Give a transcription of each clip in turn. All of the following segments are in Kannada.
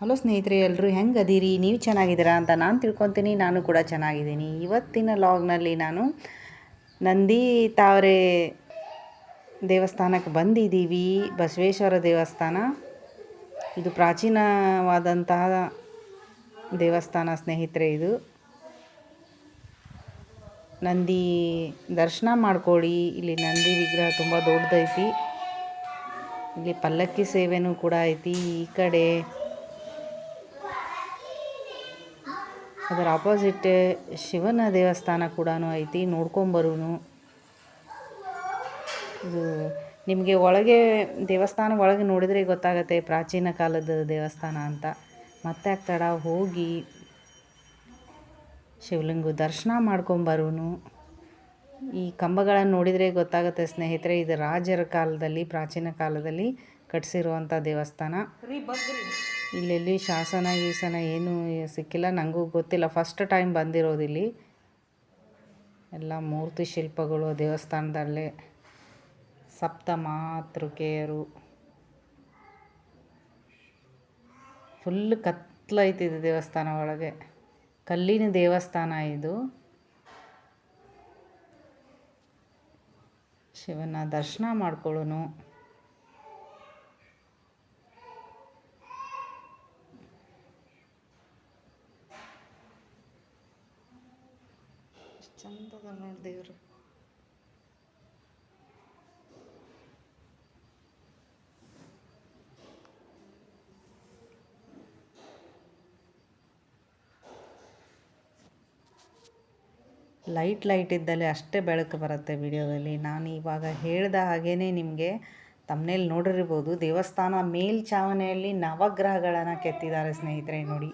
ಹಲೋ ಸ್ನೇಹಿತರೆ, ಎಲ್ಲರೂ ಹೆಂಗೆ ಅದೀರಿ? ನೀವು ಚೆನ್ನಾಗಿದ್ದೀರಾ ಅಂತ ನಾನು ತಿಳ್ಕೊತೀನಿ. ನಾನು ಕೂಡ ಚೆನ್ನಾಗಿದ್ದೀನಿ. ಇವತ್ತಿನ ಲಾಗ್ನಲ್ಲಿ ನಾನು ನಂದಿ ತಾವರೆ ದೇವಸ್ಥಾನಕ್ಕೆ ಬಂದಿದ್ದೀವಿ. ಬಸವೇಶ್ವರ ದೇವಸ್ಥಾನ ಇದು ಪ್ರಾಚೀನವಾದಂತಹ ದೇವಸ್ಥಾನ ಸ್ನೇಹಿತರೆ. ಇದು ನಂದಿ ದರ್ಶನ ಮಾಡ್ಕೊಳ್ಳಿ. ಇಲ್ಲಿ ನಂದಿ ವಿಗ್ರಹ ತುಂಬ ದೊಡ್ಡದೈತಿ. ಇಲ್ಲಿ ಪಲ್ಲಕ್ಕಿ ಸೇವೆನೂ ಕೂಡ ಐತಿ. ಈ ಕಡೆ ಅದರ ಆಪೋಸಿಟ್ ಶಿವನ ದೇವಸ್ಥಾನ ಕೂಡ ಐತಿ, ನೋಡ್ಕೊಂಬರೋನು. ಇದು ನಿಮಗೆ ಒಳಗೆ ದೇವಸ್ಥಾನ ಒಳಗೆ ನೋಡಿದರೆ ಗೊತ್ತಾಗುತ್ತೆ ಪ್ರಾಚೀನ ಕಾಲದ ದೇವಸ್ಥಾನ ಅಂತ. ಮತ್ತೆ ತಡ ಹೋಗಿ ಶಿವಲಿಂಗ ದರ್ಶನ ಮಾಡ್ಕೊಂಬರೋನು. ಈ ಕಂಬಗಳನ್ನು ನೋಡಿದರೆ ಗೊತ್ತಾಗುತ್ತೆ ಸ್ನೇಹಿತರೆ, ಇದು ರಾಜರ ಕಾಲದಲ್ಲಿ, ಪ್ರಾಚೀನ ಕಾಲದಲ್ಲಿ ಕಟ್ಟಿಸಿರುವಂಥ ದೇವಸ್ಥಾನ. ಇಲ್ಲೆಲ್ಲಿ ಶಾಸನ ಗೀಸನ ಏನೂ ಸಿಕ್ಕಿಲ್ಲ, ನನಗೂ ಗೊತ್ತಿಲ್ಲ. ಫಸ್ಟ್ ಟೈಮ್ ಬಂದಿರೋದಿಲ್ಲಿ. ಎಲ್ಲ ಮೂರ್ತಿ ಶಿಲ್ಪಗಳು ದೇವಸ್ಥಾನದಲ್ಲೇ. ಸಪ್ತ ಮಾತೃಕೆಯರು. ಫುಲ್ ಕತ್ಲೈತಿದೆ ದೇವಸ್ಥಾನ ಒಳಗೆ. ಕಲ್ಲಿನ ದೇವಸ್ಥಾನ ಇದು. ಶಿವನ ದರ್ಶನ ಮಾಡ್ಕೊಳ್ಳೋನು. ಚಂದದ ನೋಡಿ ದೇವರು. ಲೈಟ್ ಇದ್ದಲ್ಲಿ ಅಷ್ಟೇ ಬೆಳಕು ಬರುತ್ತೆ ವಿಡಿಯೋದಲ್ಲಿ. ನಾನು ಇವಾಗ ಹೇಳ್ದ ಹಾಗೇ ನಿಮಗೆ ತಮ್ಮನೇಲಿ ನೋಡಿರ್ಬೋದು. ದೇವಸ್ಥಾನ ಮೇಲ್ಛಾವಣಿಯಲ್ಲಿ ನವಗ್ರಹಗಳನ್ನು ಕೆತ್ತಿದ್ದಾರೆ ಸ್ನೇಹಿತರೆ. ನೋಡಿ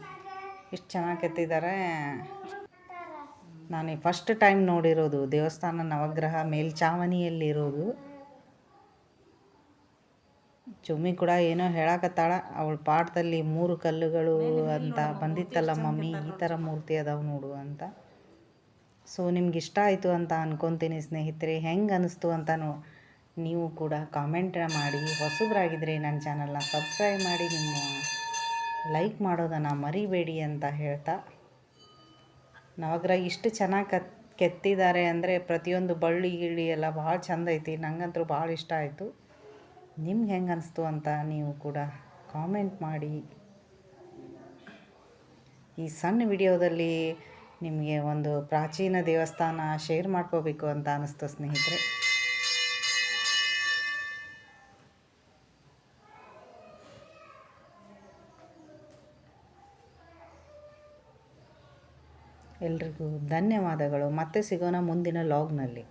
ಎಷ್ಟು ಚೆನ್ನಾಗಿ ಕೆತ್ತಿದ್ದಾರೆ. ನಾನು ಫಸ್ಟ್ ಟೈಮ್ ನೋಡಿರೋದು ದೇವಸ್ಥಾನ ನವಗ್ರಹ ಮೇಲ್ಛಾವಣಿಯಲ್ಲಿರೋದು. ಚುಮ್ಮಿ ಕೂಡ ಏನೋ ಹೇಳಕತ್ತಾಳ. ಅವಳ ಪಾಠದಲ್ಲಿ 3 ಕಲ್ಲುಗಳು ಅಂತ ಬಂದಿತ್ತಲ್ಲ ಮಮ್ಮಿ, ಈ ಥರ ಮೂರ್ತಿ ಅದಾವೆ ನೋಡು ಅಂತ. ಸೊ ನಿಮ್ಗೆ ಇಷ್ಟ ಆಯಿತು ಅಂತ ಅಂದ್ಕೊತೀನಿ ಸ್ನೇಹಿತರೆ. ಹೆಂಗೆ ಅನ್ನಿಸ್ತು ಅಂತ ನೀವು ಕೂಡ ಕಾಮೆಂಟ್ ಮಾಡಿ. ಹೊಸಬ್ರಾಗಿದ್ದರೆ ನನ್ನ ಚಾನಲ್ನ ಸಬ್ಸ್ಕ್ರೈಬ್ ಮಾಡಿ, ನಿಮ್ಮ ಲೈಕ್ ಮಾಡೋದನ್ನು ಮರಿಬೇಡಿ ಅಂತ ಹೇಳ್ತಾ, ನವಗ್ರಹ ಇಷ್ಟು ಚೆನ್ನಾಗಿ ಕೆತ್ತಿದ್ದಾರೆ ಅಂದರೆ ಪ್ರತಿಯೊಂದು ಬಳ್ಳಿ ಗಿಳ್ಳಿ ಎಲ್ಲ ಭಾಳ ಚೆಂದ ಐತಿ. ನನಗಂತೂ ಭಾಳ ಇಷ್ಟ ಆಯಿತು. ನಿಮ್ಗೆ ಹೆಂಗೆ ಅನಿಸ್ತು ಅಂತ ನೀವು ಕೂಡ ಕಾಮೆಂಟ್ ಮಾಡಿ. ಈ ಸಣ್ಣ ವಿಡಿಯೋದಲ್ಲಿ ನಿಮಗೆ ಒಂದು ಪ್ರಾಚೀನ ದೇವಸ್ಥಾನ ಶೇರ್ ಮಾಡ್ಕೋಬೇಕು ಅಂತ ಅನ್ನಿಸ್ತು ಸ್ನೇಹಿತರೆ. ಎಲ್ರಿಗೂ ಧನ್ಯವಾದಗಳು. ಮತ್ತೆ ಸಿಗೋಣ ಮುಂದಿನ ಲಾಗ್ನಲ್ಲಿ.